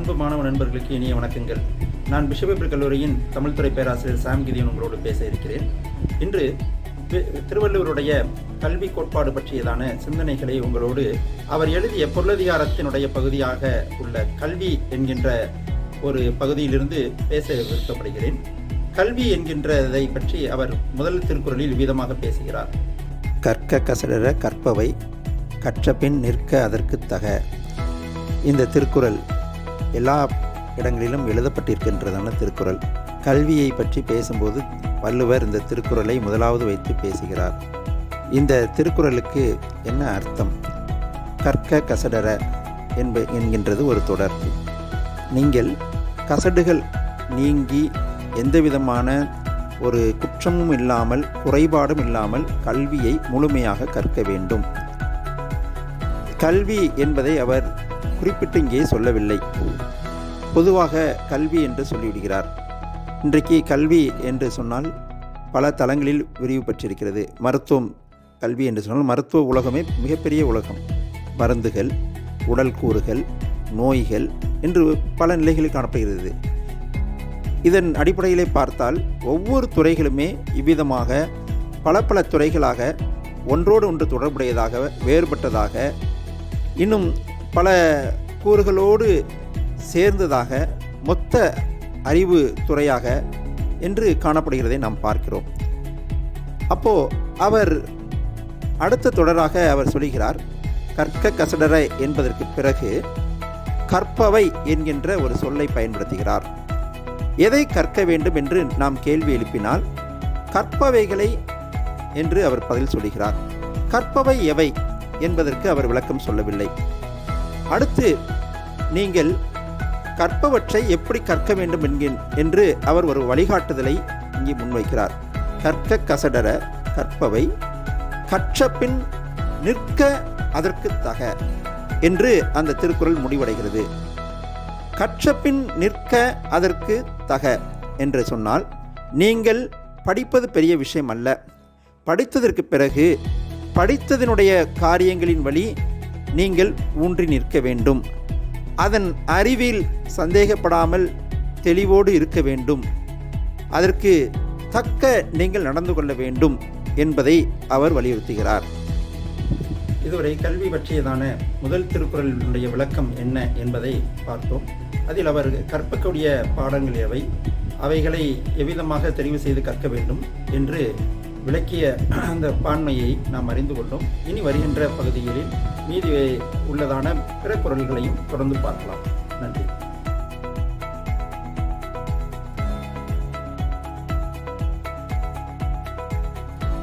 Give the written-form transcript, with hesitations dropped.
அன்பு மாணவ நண்பர்களுக்கு இனிய வணக்கங்கள். நான் பிஷப் கல்லூரியின் தமிழ் துறை பேராசிரியர் சாம் கிதியன் உங்களோடு பேச இருக்கிறேன். இன்று திருவள்ளுவருடைய கல்வி கோட்பாடு பற்றியதான சிந்தனைகளை உங்களோடு அவர் எழுதிய பொருளதிகாரத்தினுடைய பகுதியாக உள்ள கல்வி என்கின்ற ஒரு பகுதியிலிருந்து பேச விருப்பப்படுகிறேன். கல்வி என்கின்றதை பற்றி அவர் முதல் திருக்குறளில் விதமாக பேசுகிறார். கற்க கசடர கற்பவை கற்றபின் நிற்க அதற்கு தக. இந்த திருக்குறள் எல்லா இடங்களிலும் எழுதப்பட்டிருக்கின்றதான திருக்குறள். கல்வியை பற்றி பேசும்போது வள்ளுவர் இந்த திருக்குறளை முதலாவது வைத்து பேசுகிறார். இந்த திருக்குறளுக்கு என்ன அர்த்தம்? கற்க கசடர என்கின்றது ஒரு தொடர். நீங்கள் கசடுகள் நீங்கி எந்தவிதமான ஒரு குற்றமும் இல்லாமல் குறைபாடும் இல்லாமல் கல்வியை முழுமையாக கற்க வேண்டும். கல்வி என்பதை அவர் குறிப்பிட்டு இங்கே சொல்லவில்லை. பொதுவாக கல்வி என்று சொல்லிவிடுகிறார். இன்றைக்கு கல்வி என்று சொன்னால் பல தளங்களில் விரிவு பெற்றிருக்கிறது. மருத்துவம் கல்வி என்று சொன்னால் மருத்துவ உலகமே மிகப்பெரிய உலகம். மருந்துகள், உடல் கூறுகள், நோய்கள் என்று பல நிலைகளில் காணப்படுகிறது. இதன் அடிப்படையிலே பார்த்தால் ஒவ்வொரு துறைகளுமே இவ்விதமாக பல துறைகளாக ஒன்றோடு ஒன்று தொடர்புடையதாக வேறுபட்டதாக இன்னும் பல கூறுகளோடு சேர்ந்ததாக மொத்த அறிவு துறையாக என்று காணப்படுகிறதை நாம் பார்க்கிறோம். அவர் அடுத்த தொடராக அவர் சொல்கிறார், கற்க கசடர என்பதற்கு பிறகு கற்பவை என்கின்ற ஒரு சொல்லை பயன்படுத்துகிறார். எதை கற்க வேண்டும் என்று நாம் கேள்வி எழுப்பினால் கற்பவைகளை என்று அவர் பதில் சொல்கிறார். கற்பவை எவை என்பதற்கு அவர் விளக்கம் சொல்லவில்லை. அடுத்து நீங்கள் கற்பவற்றை எப்படி கற்க வேண்டும் என்று அவர் ஒரு வழிகாட்டுதலை இங்கே முன்வைக்கிறார். கற்க கசடர கற்பவை கற்றபின் நிற்க அதற்கு தக என்று அந்த திருக்குறள் முடிவடைகிறது. கற்றபின் நிற்க அதற்கு தக என்று சொன்னால் நீங்கள் படிப்பது பெரிய விஷயம் அல்ல. படித்ததற்கு பிறகு படித்ததனுடைய காரியங்களின் வழி நீங்கள் ஊன்றி நிற்க வேண்டும். அதன் அறிவில் சந்தேகப்படாமல் தெளிவோடு இருக்க வேண்டும். அதற்கு தக்க நீங்கள் நடந்து கொள்ள வேண்டும் என்பதை அவர் வலியுறுத்துகிறார். இதுவரை கல்வி பற்றியதான முதல் திருக்குறளினுடைய விளக்கம் என்ன என்பதை பார்த்தோம். அதில் அவர் கற்கக்கூடிய பாடங்கள் எவை, அவைகளை எவ்விதமாக தெரிவு செய்து கற்க வேண்டும் என்று விளக்கிய அந்த பான்மையை நாம் அறிந்து கொண்டோம். இனி வருகின்ற பகுதிகளில் மீதி உள்ளதான பிற குறள்களையும் தொடர்ந்து பார்க்கலாம். நன்றி.